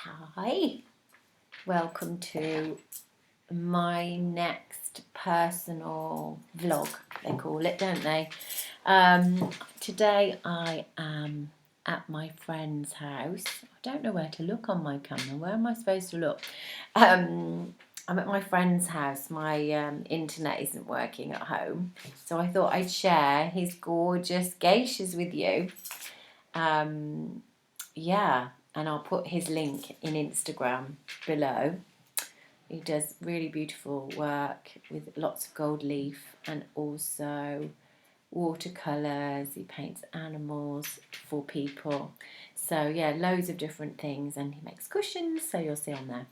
Hi, welcome to my next personal vlog, they call it, don't they? Today I am at my friend's house. I don't know where to look on my camera. Where am I supposed to look? I'm at my friend's house. My internet isn't working at home, so I thought I'd share his gorgeous geishas with you. Yeah, and I'll put his link in Instagram below. He does really beautiful work with lots of gold leaf and also watercolours. He paints animals for people. So yeah, loads of different things, and he makes cushions, so you'll see on there.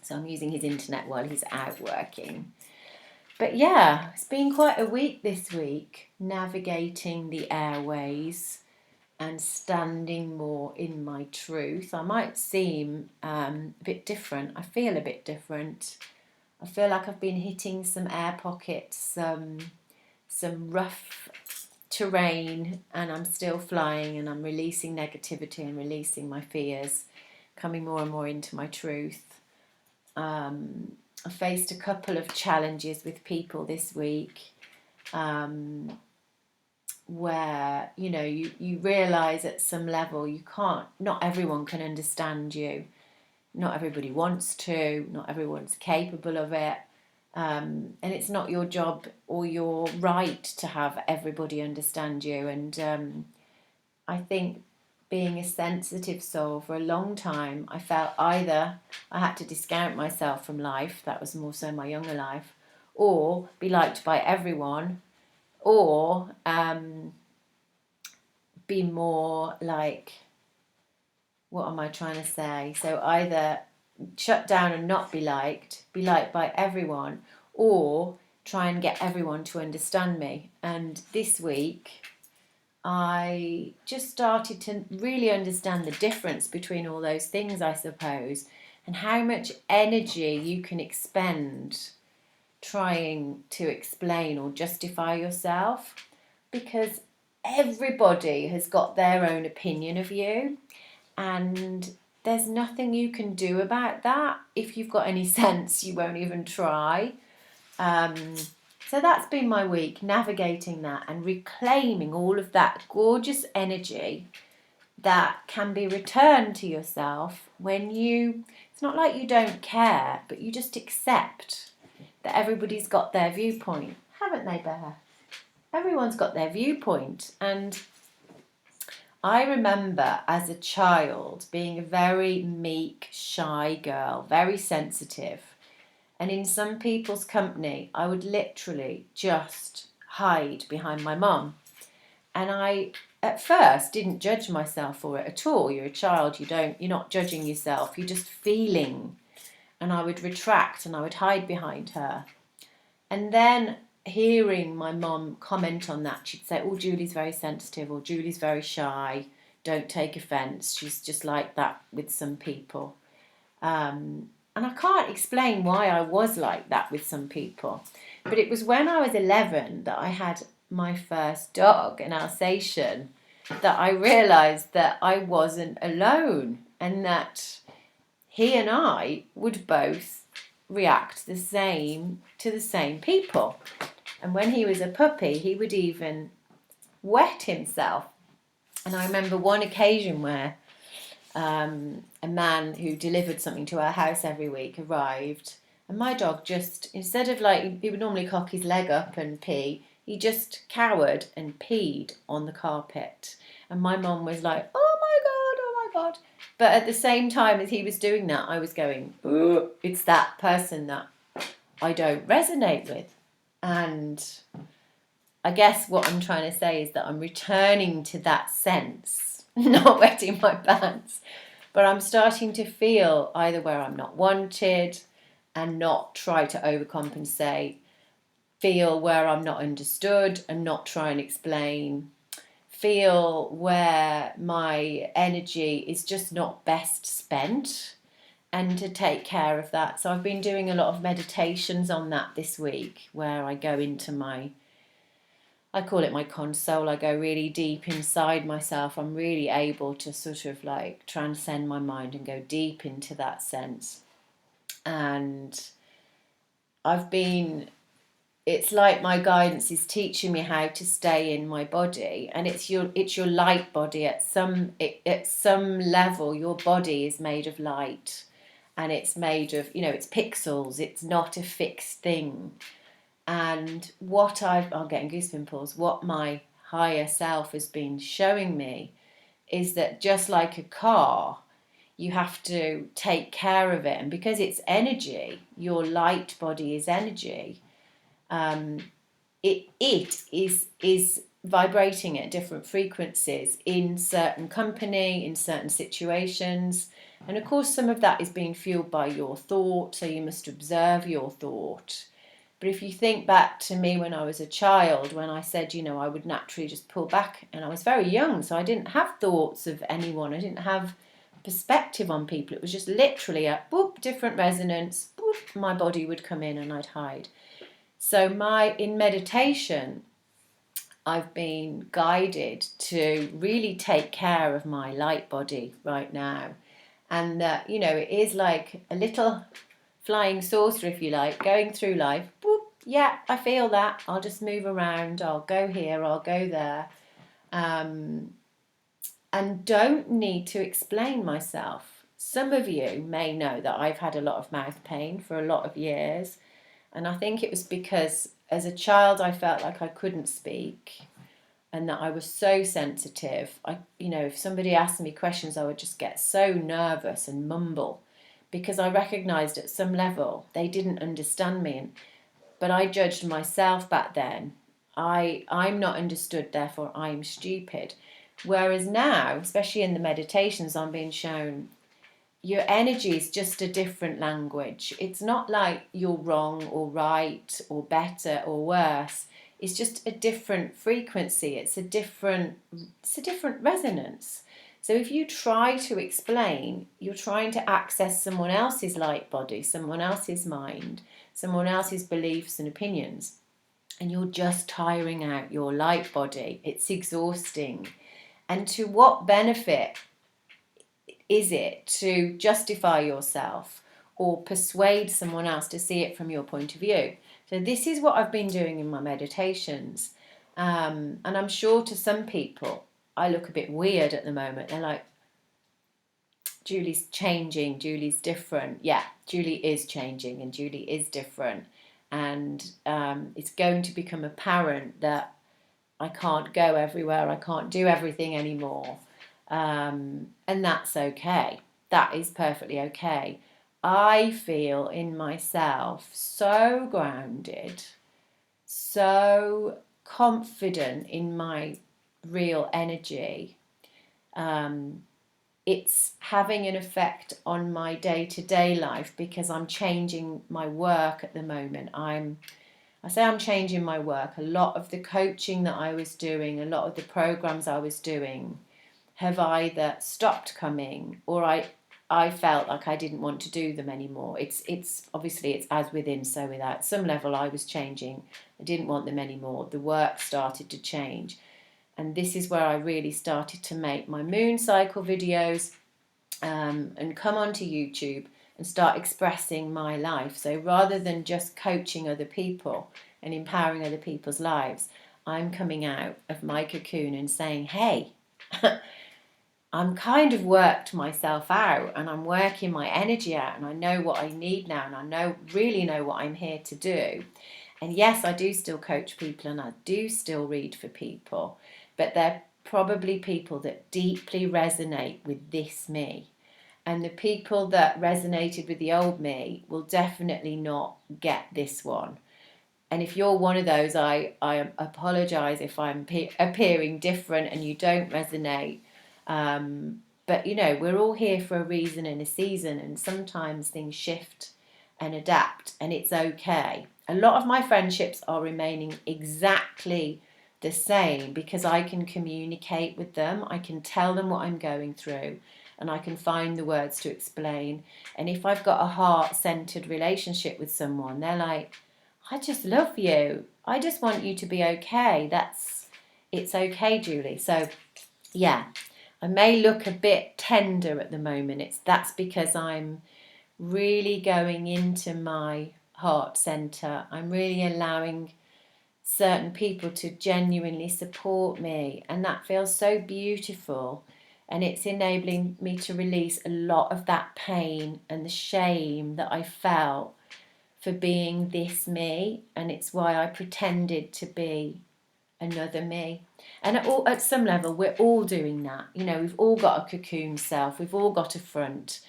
So I'm using his internet while he's out working. But yeah, it's been quite a week this week, navigating the airways and standing more in my truth. I might seem a bit different. I feel a bit different. I feel like I've been hitting some air pockets, some rough terrain, and I'm still flying, and I'm releasing negativity and releasing my fears, coming more and more into my truth. I faced a couple of challenges with people this week. Where you realize at some level not everyone can understand you, not everybody wants to, not everyone's capable of it, and it's not your job or your right to have everybody understand you. And I think, being a sensitive soul for a long time, I felt either I had to discount myself from life, that was more so my younger life, or be liked by everyone, or be more like, what am I trying to say? So either shut down and not be liked by everyone, or try and get everyone to understand me. And this week, I just started to really understand the difference between all those things, I suppose, and how much energy you can expend trying to explain or justify yourself, because everybody has got their own opinion of you, and there's nothing you can do about that. If you've got any sense, you won't even try. So that's been my week, navigating that and reclaiming all of that gorgeous energy that can be returned to yourself when it's not like you don't care, but you just accept that everybody's got their viewpoint, haven't they, Bear? Everyone's got their viewpoint. And I remember as a child being a very meek, shy girl, very sensitive. And in some people's company, I would literally just hide behind my mum. And I, at first, didn't judge myself for it at all. You're a child, you're not judging yourself, you're just feeling. And I would retract and I would hide behind her. And then hearing my mum comment on that, she'd say, "Oh, Julie's very sensitive," or "Julie's very shy, don't take offence, she's just like that with some people." And I can't explain why I was like that with some people. But it was when I was 11 that I had my first dog, an Alsatian, that I realised that I wasn't alone, and that he and I would both react the same to the same people. And when he was a puppy, he would even wet himself. And I remember one occasion where a man who delivered something to our house every week arrived, and my dog just, instead of, like, he would normally cock his leg up and pee, he just cowered and peed on the carpet. And my mum was like, "Oh my God, oh my God." But at the same time as he was doing that, I was going, "Ugh, it's that person that I don't resonate with." And I guess what I'm trying to say is that I'm returning to that sense, not wetting my pants, but I'm starting to feel either where I'm not wanted and not try to overcompensate, feel where I'm not understood and not try and explain, feel where my energy is just not best spent, and to take care of that. So I've been doing a lot of meditations on that this week, where I go into my I call it my console. I go really deep inside myself. I'm really able to sort of like transcend my mind and go deep into that sense. And I've been, it's like my guidance is teaching me how to stay in my body, and it's your light body. At some level your body is made of light, and it's made of, it's pixels. It's not a fixed thing. And I'm getting goose pimples, what my higher self has been showing me is that just like a car, you have to take care of it. And because it's energy, your light body is energy, um, it is vibrating at different frequencies in certain company, in certain situations. And of course, some of that is being fueled by your thought, so you must observe your thought. But if you think back to me when I was a child, when I said, I would naturally just pull back, and I was very young, so I didn't have thoughts of anyone. I didn't have perspective on people. It was just literally a boop, different resonance, boop, my body would come in and I'd hide. So in meditation, I've been guided to really take care of my light body right now. And that, it is like a little flying saucer, if you like, going through life. Boop, yeah, I feel that. I'll just move around. I'll go here, I'll go there. And don't need to explain myself. Some of you may know that I've had a lot of mouth pain for a lot of years. And I think it was because as a child I felt like I couldn't speak and that I was so sensitive. If somebody asked me questions, I would just get so nervous and mumble because I recognised at some level they didn't understand me. But I judged myself back then. I'm not understood, therefore I'm stupid. Whereas now, especially in the meditations, I'm being shown your energy is just a different language. It's not like you're wrong or right or better or worse. It's just a different frequency. It's a different resonance. So if you try to explain, you're trying to access someone else's light body, someone else's mind, someone else's beliefs and opinions, and you're just tiring out your light body. It's exhausting. And to what benefit is it to justify yourself or persuade someone else to see it from your point of view? So this is what I've been doing in my meditations. And I'm sure to some people, I look a bit weird at the moment. They're like, Julie's changing, Julie's different. Yeah, Julie is changing and Julie is different. And it's going to become apparent that I can't go everywhere, I can't do everything anymore. And that's okay. That is perfectly okay. I feel in myself so grounded, so confident in my real energy. It's having an effect on my day-to-day life because I'm changing my work at the moment. I say I'm changing my work. A lot of the coaching that I was doing, a lot of the programs I was doing have either stopped coming or I felt like I didn't want to do them anymore. It's obviously it's as within, so without. At some level I was changing. I didn't want them anymore. The work started to change. And this is where I really started to make my moon cycle videos and come onto YouTube and start expressing my life. So rather than just coaching other people and empowering other people's lives, I'm coming out of my cocoon and saying, hey, I'm kind of worked myself out and I'm working my energy out and I know what I need now and I really know what I'm here to do. And yes, I do still coach people and I do still read for people, but they're probably people that deeply resonate with this me. And the people that resonated with the old me will definitely not get this one. And if you're one of those, I apologise if I'm appearing different and you don't resonate. But, we're all here for a reason and a season, and sometimes things shift and adapt, and it's okay. A lot of my friendships are remaining exactly the same because I can communicate with them. I can tell them what I'm going through and I can find the words to explain. And if I've got a heart-centered relationship with someone, they're like, I just love you. I just want you to be okay. It's okay, Julie. So yeah, I may look a bit tender at the moment. That's because I'm really going into my heart center. I'm really allowing certain people to genuinely support me, and that feels so beautiful, and it's enabling me to release a lot of that pain and the shame that I felt for being this me, and it's why I pretended to be another me. And at some level we're all doing that. We've all got a cocoon self, we've all got a front,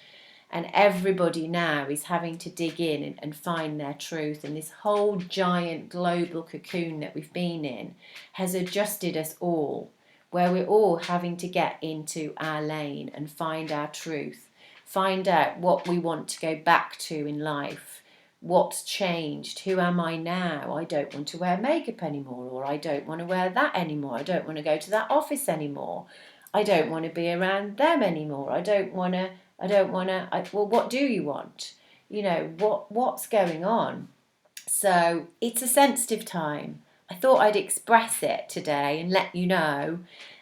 and everybody now is having to dig in and find their truth. And this whole giant global cocoon that we've been in has adjusted us all, where we're all having to get into our lane and find our truth, find out what we want to go back to in life. What's changed? Who am I now? I don't want to wear makeup anymore, or I don't want to wear that anymore. I don't want to go to that office anymore. I don't want to be around them anymore. I don't want to. Well, what do you want? What's going on? So it's a sensitive time. I thought I'd express it today and let you know,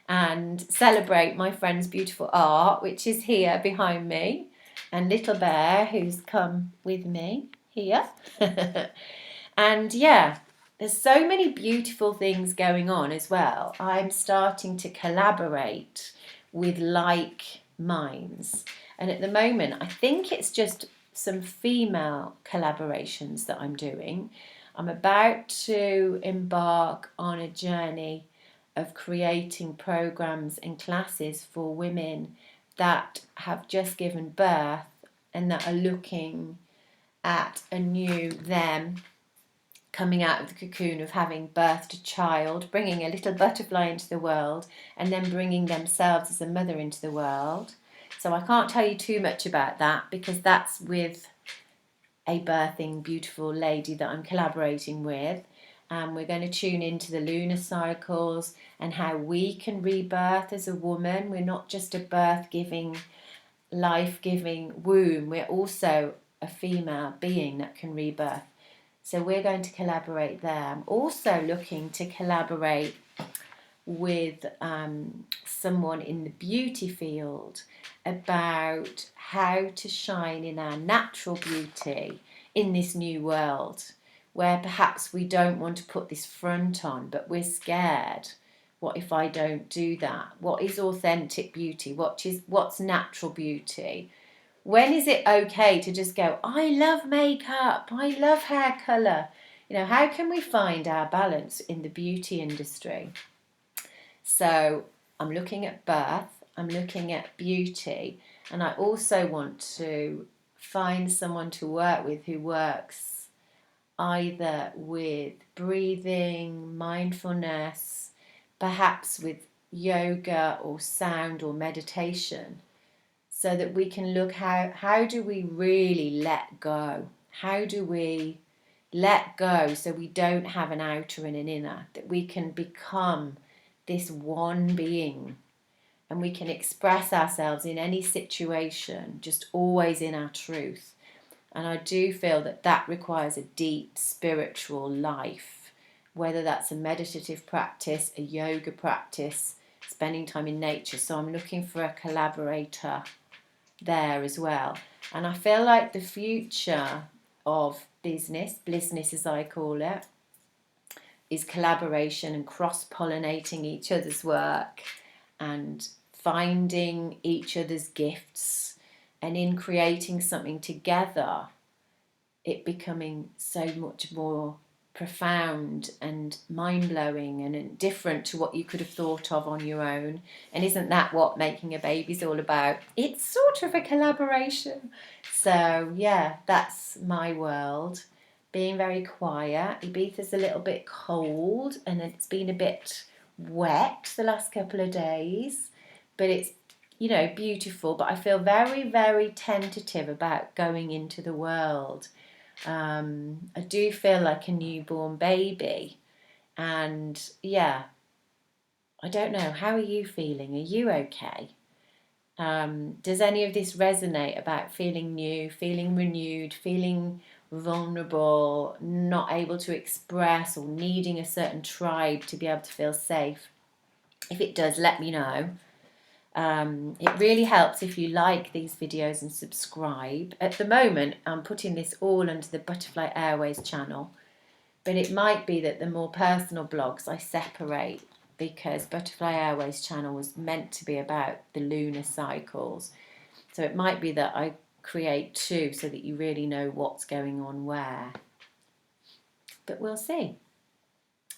and celebrate my friend's beautiful art, which is here behind me, and little Bear, who's come with me here. And yeah, there's so many beautiful things going on as well. I'm starting to collaborate with like minds. And at the moment, I think it's just some female collaborations that I'm doing. I'm about to embark on a journey of creating programs and classes for women that have just given birth and that are looking at a new them, coming out of the cocoon of having birthed a child, bringing a little butterfly into the world, and then bringing themselves as a mother into the world. So I can't tell you too much about that, because that's with a birthing beautiful lady that I'm collaborating with. And we're going to tune into the lunar cycles and how we can rebirth as a woman. We're not just a birth-giving, life-giving womb. We're also a female being that can rebirth. So we're going to collaborate there. I'm also looking to collaborate with someone in the beauty field about how to shine in our natural beauty in this new world, where perhaps we don't want to put this front on, but we're scared. What if I don't do that? What is authentic beauty? What's natural beauty? When is it okay to just go, I love makeup, I love hair colour? How can we find our balance in the beauty industry? So I'm looking at birth, I'm looking at beauty, and I also want to find someone to work with who works either with breathing, mindfulness, perhaps with yoga or sound or meditation, so that we can look how do we really let go? How do we let go so we don't have an outer and an inner, that we can become this one being, and we can express ourselves in any situation, just always in our truth. And I do feel that requires a deep spiritual life, whether that's a meditative practice, a yoga practice, spending time in nature. So I'm looking for a collaborator there as well. And I feel like the future of business as I call it, is collaboration and cross-pollinating each other's work and finding each other's gifts, and in creating something together, it becoming so much more profound and mind-blowing and different to what you could have thought of on your own. And isn't that what making a baby's all about? It's sort of a collaboration. So yeah, that's my world. Being very quiet. Ibiza's a little bit cold and it's been a bit wet the last couple of days, but it's beautiful. But I feel very, very tentative about going into the world. I do feel like a newborn baby, and yeah, I don't know. How are you feeling? Are you okay? Does any of this resonate about feeling new, feeling renewed, feeling vulnerable, not able to express, or needing a certain tribe to be able to feel safe. If it does, let me know. It really helps if you like these videos and subscribe. At the moment, I'm putting this all under the Butterfly Airways channel, but it might be that the more personal blogs I separate, because Butterfly Airways channel was meant to be about the lunar cycles. So it might be that I create two so that you really know what's going on where. But we'll see.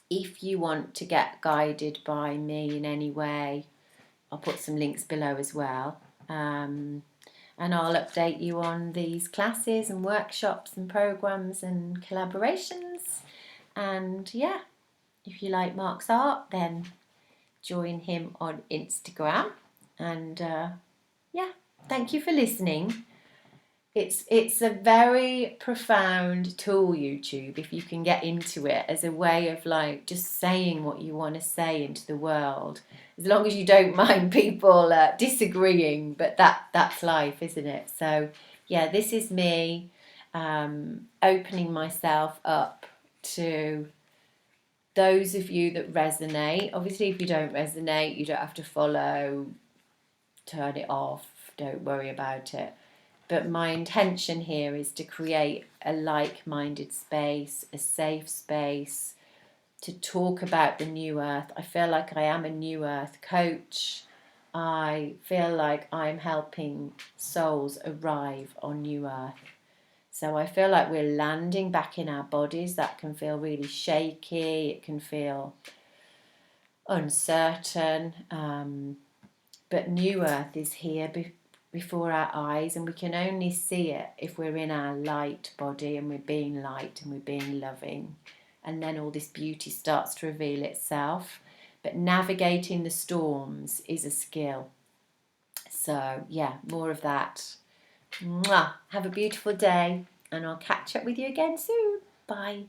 If you want to get guided by me in any way, I'll put some links below as well. And I'll update you on these classes and workshops and programs and collaborations. And yeah, if you like Mark's art, then join him on Instagram. And yeah, thank you for listening. It's a very profound tool, YouTube, if you can get into it as a way of like just saying what you want to say into the world, as long as you don't mind people disagreeing. But that's life, isn't it? So yeah, this is me opening myself up to those of you that resonate. Obviously, if you don't resonate, you don't have to follow, turn it off, don't worry about it. But my intention here is to create a like-minded space, a safe space to talk about the new earth. I feel like I am a new earth coach. I feel like I'm helping souls arrive on new earth. So I feel like we're landing back in our bodies. That can feel really shaky. It can feel uncertain. But new earth is here before our eyes, and we can only see it if we're in our light body and we're being light and we're being loving, and then all this beauty starts to reveal itself. But navigating the storms is a skill. So yeah, more of that. Mwah. Have a beautiful day, and I'll catch up with you again soon. Bye.